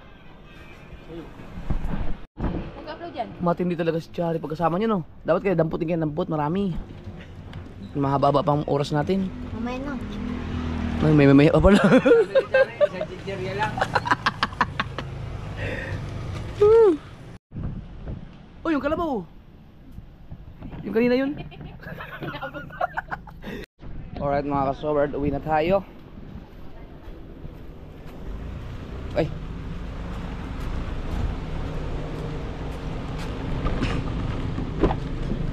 Nag-upload yan. Matindi talaga si Chari pagkasama niya, no? Dapat kayo damputin kayo damput, marami. Mahaba-haba pang oras natin. Mamaya na. Ay, may pa pala. Sa chichirya lang. Oh, yung kalabaw. Yung kanina yun. Alright mga kasobard, uwi na tayo. Ay.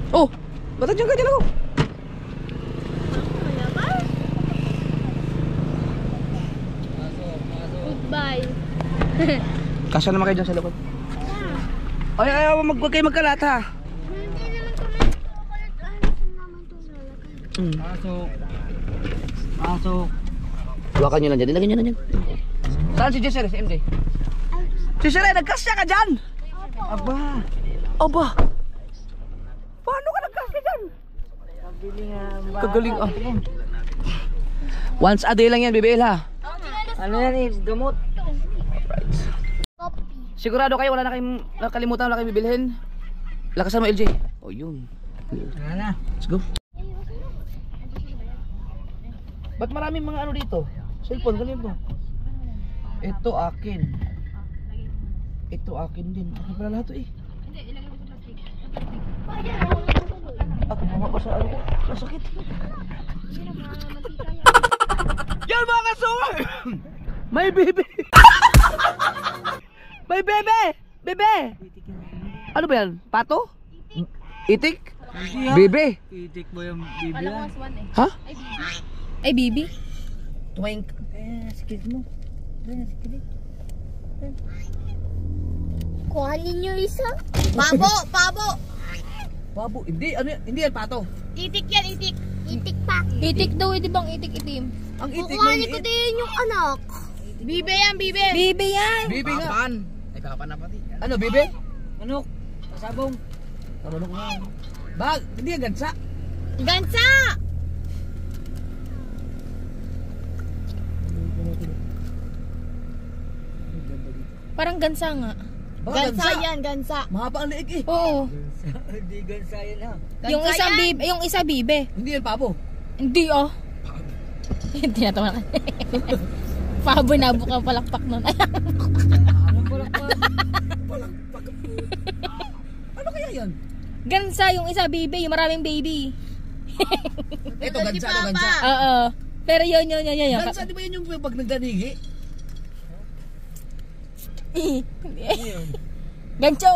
Oh! Ba't dyan ka dyan ako? Goodbye. Kasya naman kayo dyan sa likod. Ay, huwag kayo magkalat ha. Hindi naman kami kukulit. Saan naman ito lalagay? Pasok. Pasok. Hawakan nyo lang dyan, ilagay nyo lang dyan. Saan si Jessere, si MJ? Jessere, nagkasya ka dyan! Aba. Aba! Paano ka nagkasya dyan? Pabili nga. Kagaling ah. Once a day lang yan, Bibela. Ano yan eh? Gamot. Coffee. Sigurado kayo, wala na kayong nakalimutan, wala kayong bibilhin. Lakasan mo, LJ. Oh, yun. Wala na. Let's go. Ba't maraming mga ano dito? Cellphone, ganyan to. Ito akin. Ito akin din. Akin pala lahat to eh. Ako mga sa ano ko. Sasakit. Yan mga kasaway! May bebe! May bebe! Bebe! Ano ba yan? Pato? Itik? Bebe? Itik mo yung Wala biblia. ko mas one eh. Ha? Ay, Bibi. Twink. Sikit mo. Kuhanin nyo isa. Pabo! Pabo! Babo. Hindi. Ano yan? Hindi yan pato. Itik yan, itik. Itik pa. Itik daw, di bang itik itim? Ang itik Kukuhanin ko din yung anak. Bibe yan, Bibe. Bibe yan. Bibi nga. Ay kapan na pati. Ano, bibi? Manok. Pasabong. Ano ko nga. Bag. Hindi yan gansa. Gansa! Parang gansa nga. Baka Gansa yan, gansa. Mahaba ang leeg eh. Oo. Hindi gansa yan ha. Yung isa bibe. Hindi yan pabo. Hindi oh. Hindi na tawa. Pabo na buka palakpak nun. Anong palakpak? Ano kaya yan? Gansa yung isa bibe, yung maraming baby. Ito, gansa, ito, gansa. Oo. Pero yun. Gansa, di ba yun yung pag nagdanigi? Gancho.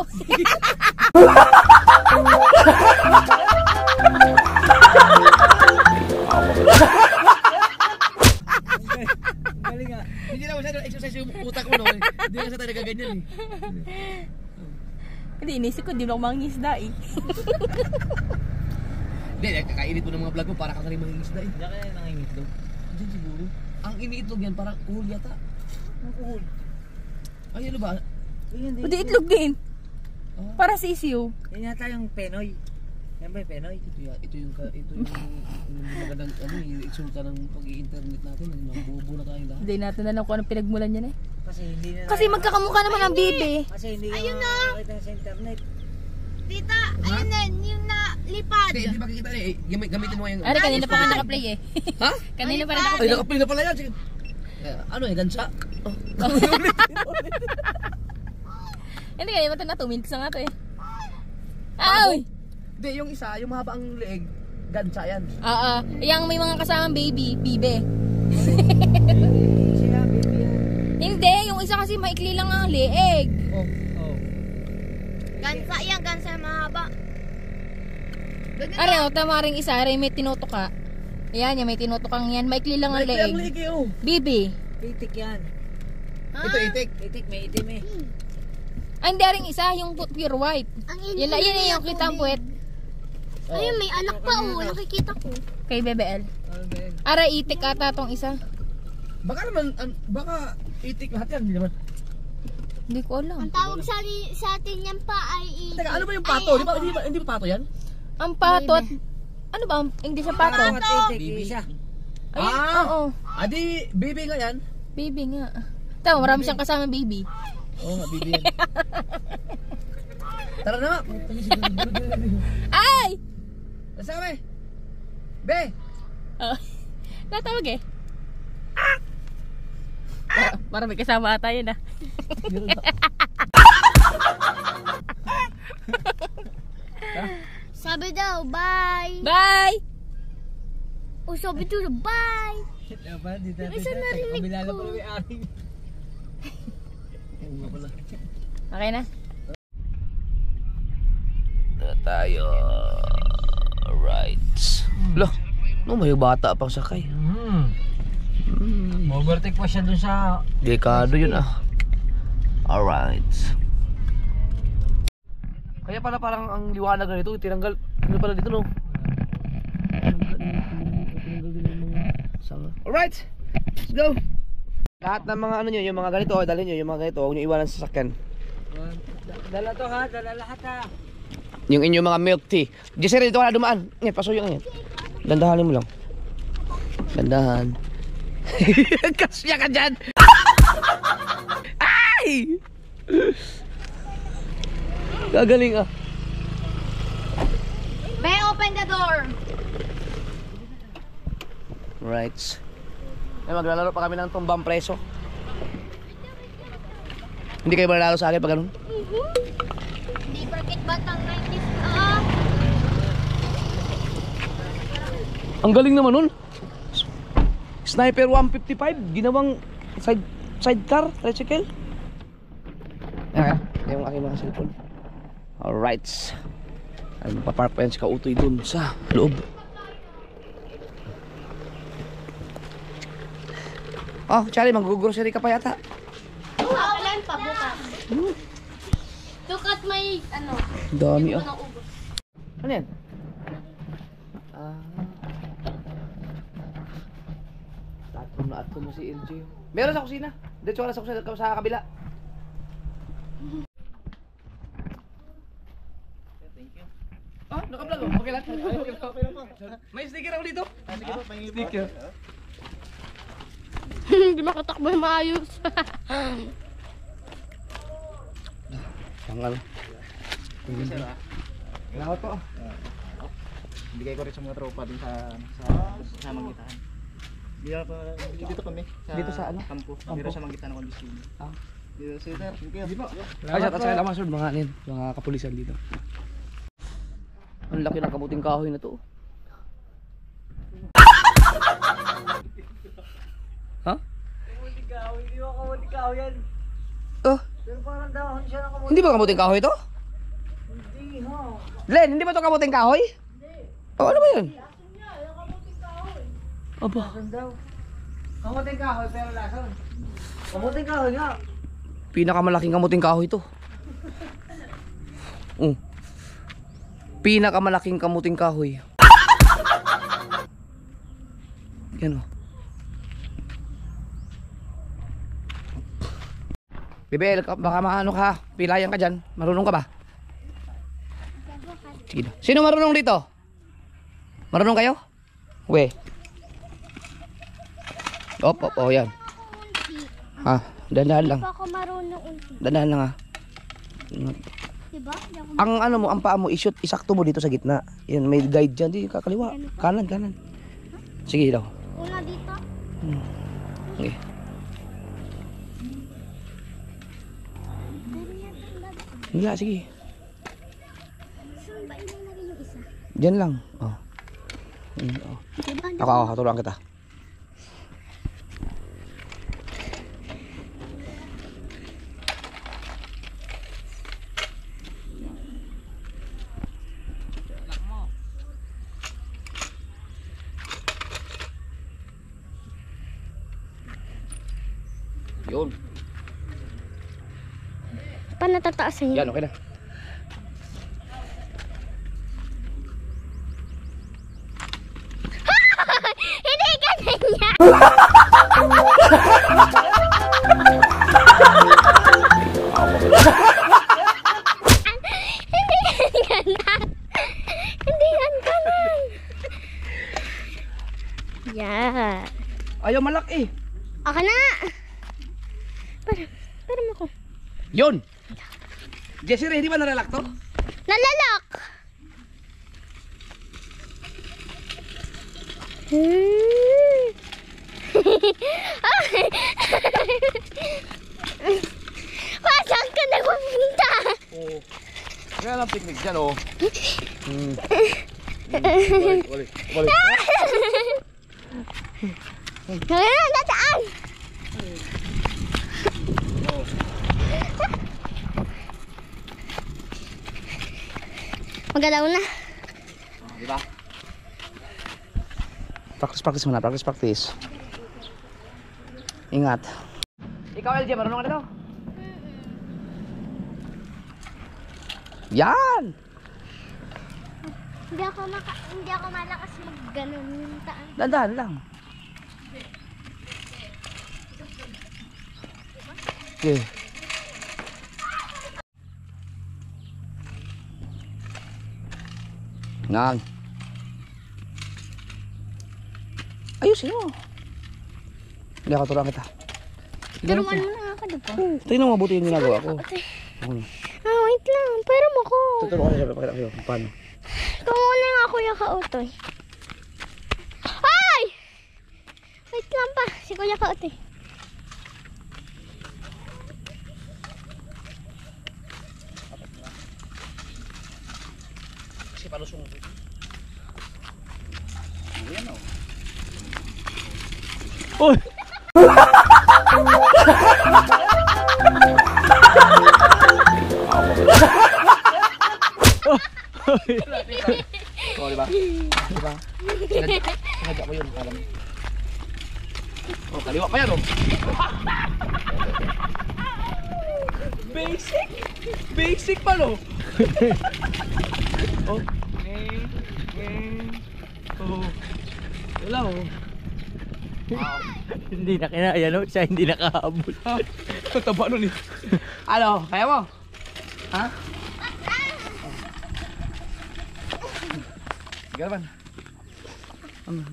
Galing ha. Hindi na masyado exercise yung utak mo, no? Hindi na sa tayo nagaganyan eh. Hindi, inisip ko, di mo ako mangingisda eh. Hindi, kakainit mo ng mga vlog mo para ka rin mangingisda eh. Diyan kaya nangingit doon. Diyan siguro. Ang iniitlog yan, parang uhol yata. Ang uhol. Ay, ano ba? Pwede itlog din. Para sisiw. Yan yata yung Penoy. Yan ba yung Penoy? Ito yung magandang yung resulta ng pag-i-internet natin. Mabubo na tayo lahat. Hindi natin alam kung anong pinagmulan niya eh. Kasi hindi na Kasi magkakamukha naman ang bibe. Kasi hindi ka Ayun na. makakita sa internet. Tita, ayun na, yung nalipad. Hindi makikita eh. Gamitin mo yung... Ari, kanina pa nga nakaplay eh. Ha? Kanina pa rin Ay, nakaplay. nakaplay na pala yan. Sige. Ano eh, gansa? Hindi, kanina pa ito na 2 minutes na nga ito eh. Ay! Hindi, yung isa, yung mahaba ang leeg, gansa yan. Oo. Yang may mga kasamang baby, bibe. Sila, baby yan. Hindi, yung isa kasi maikli lang ang leeg. Oh. Oh. Gansa yan, gansa mahaba. Ari, oh, tama rin isa. Ari, may tinutok ka. Ayan, may tinutokang yan. Maikli lang ang Maikli ang leeg. leeg eh, oh. Bibi. Itik yan. Ito, itik. Itik, may itim eh. Ay, hindi rin isa, yung pure white. Ang Yun yung kita ang puwet Ayun, may anak pa oh, nakikita ko. kay BBL. Ano ba yan? Ara, itik ata tong isa. Baka naman, baka itik lahat yan, hindi naman. Hindi ko alam. Ang tawag sa atin yan pa ay Teka, ano ba yung pato? Hindi ba pato yan? Ang patot. Ano ba? Hindi siya pato. Parang itik, isa. Ay, oo. Adi, baby nga yan. Baby nga. Tama, marami siyang kasama baby. Oo nga, baby yan. Tara na nga. Ay! Nasama eh. Be! Oh. Natawag eh. Parang may kasama ata yun ah. sabi daw, bye. Bye! O sabi daw, bye. Dapat, dito Yung isa narinig Kabilala ko. pala may aring. Oo nga pala. Okay na? Tayo. Alright. Loh, may bata pang sakay. Overtake pa siya dun sa... Dekado yun ah. Alright. Kaya pala parang ang liwanag na nito, tinanggal. Ano pala dito no? Alright! Let's go! Lahat ng mga ano nyo, yung mga ganito, dalhin nyo yung mga ganito, huwag nyo iwanan sa sakyan. Dala to ha, dala lahat ha. Yung inyong mga milk tea. Jesse, dito ka na dumaan. Ngayon, pasuyo ka ngayon. Dandahanin mo lang. Dandahan. Kasya ka dyan! Ay! Gagaling ah. May open the door. Right. Ay, maglalaro pa kami ng tumbang preso. Hindi kayo manalo sa akin pag ganun? Di porket batang 90s Ang galing naman nun. Sniper 155, ginawang sidecar, tricycle. Ayan, yung aking mga cellphone. Alright. Ay, mapapark pa yan si Kautoy dun sa loob. Oh, Charlie, mag-grocery ka pa yata. Kailan pa bukas? Look at my, Dami ah. ng ubos. Ano yan? Atom mo si LJ. Meron sa kusina. Dito wala sa kusina sa kabila. Thank you. Ah, naka-vlog oh. Okay lang. May sticker ako dito. Sige po, may sticker. Hindi makatakbo yung maayos. Ang ano. Salamat po. Bigay ko rin sa mga tropa din sa Mangitan. Dito kami. Dito sa ano? Kampo. Dito sa Mangitan ng Kondisyon. Ah. Dito sir. Thank you. Di po. Ay, shout out sa kanila mga kapulisan dito. Ang laki ng kamuting kahoy na to. Ha? Kamuting kahoy, hindi mo kamuting kahoy yan. Oh, Pero parang dahon siya ng kamuting. hindi ba kamuting kahoy to? Hindi ho. Len, hindi ba to kamuting kahoy? Hindi. Oh, ano ba yun? Aba. Lason daw. Kamuting kahoy pero lason. Kamuting kahoy nga. Pinakamalaking kamuting kahoy to. Pinakamalaking kamuting kahoy. Yan o. Bibel, baka maano ka, pilayan ka dyan. Marunong ka ba? Sige na. Sino marunong dito? Marunong kayo? We. Op, yan. Ha, dandahan lang. Hindi pa ako marunong unti. Dandahan lang ha. Diba? Hindi ako Ang ano mo, ang paa mo, isakto mo dito sa gitna. Yan, may guide dyan. Di, kakaliwa. Kanan. Sige daw. una dito. Okay. Pero yata ang dagat. Wala, sige. Saan ba ilalagay yung isa? Diyan lang. Oh. Oh. Diba? Ako, turuan kita. Yun. Paano tataasan yun? Yan, okay na. Hindi ganyan niya! Hindi ganyan! Hindi ganyan! Yan. Ayaw malaki. Ako na! Para mo ko. Yun. Jessie, hindi ba nalalak to? Nalalak! Saan ka nagpupunta? Oo. Kaya lang picnic dyan, oh. Balik. Ngayon ang dataan! Magalaw na. Diba? Practice muna, practice. Ingat. Ikaw, LJ, marunong ka na to? Yan! Hindi ako malakas mag-ganon yung taan. Dandahan lang. Okay. Ngang. Ayusin mo. Hindi ako turuan kita. Turuan mo na ako, diba? Tingnan mo mabuti yung ginagawa ko. Wait lang. Pero mo ko. Tuturuan ko siya, pakita ko yung paano. Ikaw muna nga, Kuya Kautoy. Ay! Wait lang pa. Si Kuya Kautoy. Kasi palusong mo. Ayan o. Uy! Oh, diba? Diba? Sinadya ko yun, alam. Oh, kaliwa pa yan, oh. Basic pa, no? Oh. Oh. Wala, oh. Hindi na kinaya, no? Siya hindi nakahabol. Taba nun, eh. Ano, kaya mo? Ha? Sige naman.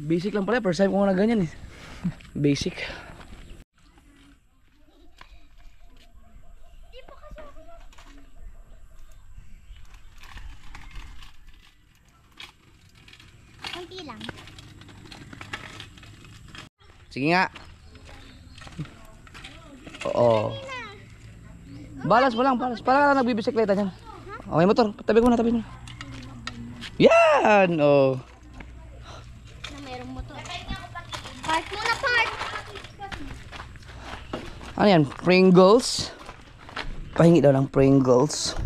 Basic lang pala, first time ko na ganyan, eh. Basic. lang. Sige nga. Oo. Balas mo lang, balas. Para nagbibisikleta dyan. Okay, motor. Tabi ko na, tabi mo na. Yan! Oh. Na mayroong motor. Park muna, park! Ano yan? Pringles. Pahingi daw ng Pringles.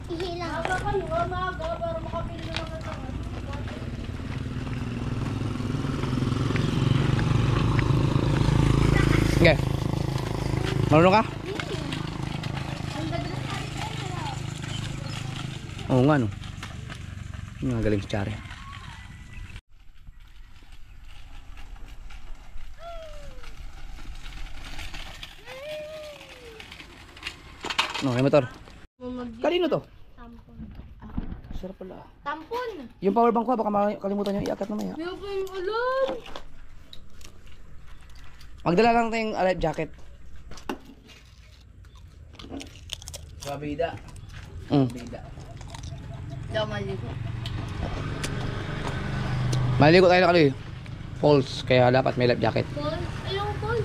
Ihilang. Okay. Marunong ka? Oo nga no. Yung nga galing si Chari. No, may motor. Kanino to? Tampon. Sarap pala. Tampon. Yung power bank ko, baka makalimutan nyo iakat mamaya. May pa yung ulan. Magdala lang tayong life jacket. Mabida. Mabida. Daw maligo. Maliligo tayo na kali. Falls, kaya dapat may life jacket. Paul? Ayaw, Paul.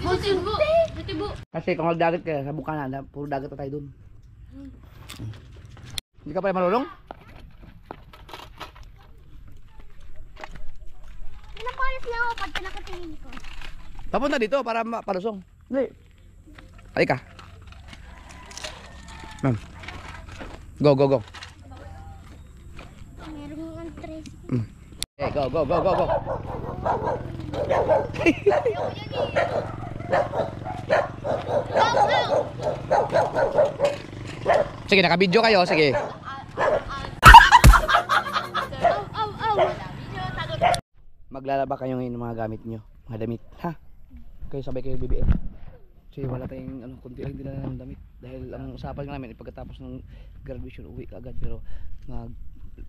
Matibo. Matibo. Kasi kung magdagat ka sa Bukana, puro dagat na tayo dun. Hindi ka pa marunong? Pinapalis na ako pagka nakatingin ko. Papunta dito para palusong. Hindi. Halika. Ma'am. Go, go, go. Merong ang tres. Okay, go, go, go, go, go. Sige, naka-video kayo. Sige. Maglalaba kayo ngayon ng mga gamit nyo. Mga damit. Ha? Kayo sabay kayo BBM. Kasi wala tayong kunti lang din na ng damit. Dahil ang usapan nga namin pagkatapos ng graduation uwi ka agad. Pero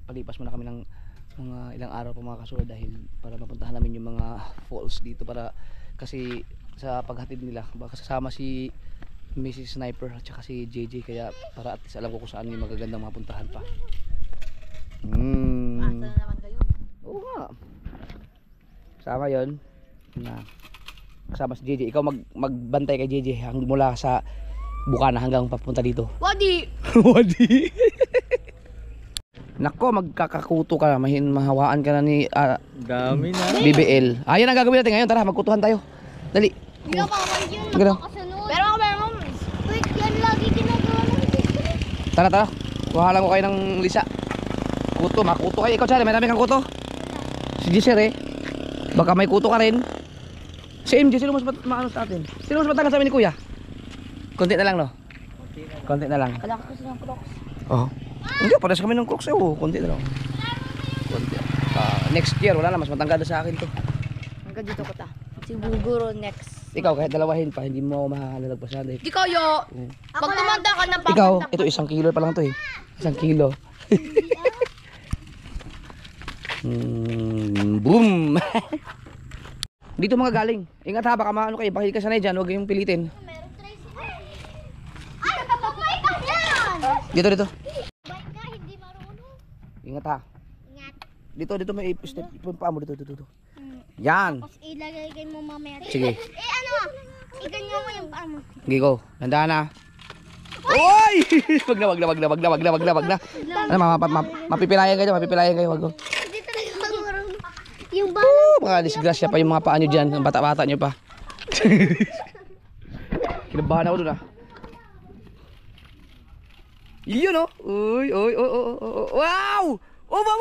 palipas muna kami ng mga ilang araw pa mga kasunod dahil para mapuntahan namin yung mga falls dito para kasi sa paghatid nila baka kasama si Mrs. Sniper at saka si JJ kaya para at least alam ko kung saan yung magagandang mapuntahan pa. Asa na naman kayo? Oo nga. Kasama yun na kasama si JJ. Ikaw magbantay kay JJ mula sa Bukana hanggang papunta dito. Wadi! Wadi! Nako, magkakakuto ka na. Mahawaan ka na ni Dami na. BBL. Ayan ang gagawin natin ngayon. Tara, magkutuhan tayo. Dali. Hindi ako yun. Gano? Makakasunod. Pero ako meron mo. Wait, yan lagi ginagawa ng sister. Tara, tara. Kuha lang ko kayo ng lisa. Kuto, makuto kayo. Ikaw, Chari, may dami kang kuto. Si Giselle, eh. Baka may kuto ka rin. Si MJ, sino mas maano sa atin? Sino mas matagal sa amin ni Kuya? Konti na lang, no? Konti na lang. Kailangan ko silang crocs. Oh. Hindi, pares kami ng crocs eh. Oh. Konti na lang. Konti. Next year, wala na. Mas matangkad sa akin to. Hanggang dito ko ta. Siguro next. Ikaw, kahit dalawahin pa, hindi mo ako mahalalagpasan. Dahil Di kayo. Pag tumanda ka na pa. ikaw, ito 1 kilo pa lang to eh. 1 kilo. Boom! Dito mga galing. Ingat ha, baka maano kayo. Baka hindi ka sanay dyan, huwag kayong pilitin. Meron tricycle. Ay, nakapabay ka yan! Dito, dito. Bike ka, hindi marunong. Ingat ha. Ingat. Dito may step. Yung paa mo, dito. Yan. Tapos ilagay mo mamaya. Sige. Ano? Iganyan mo yung paa mo. Sige ko. Tandaan na. Oy! Wag na. Ano, mapipilayan kayo, wag ko. Hindi talaga marunong. Yung balance. Mga disgrasya pa yung mga paa nyo dyan. Ang bata-bata nyo pa. Kinabahan ako dun ah. Iyon oh. Uy. Wow! Oh, wow!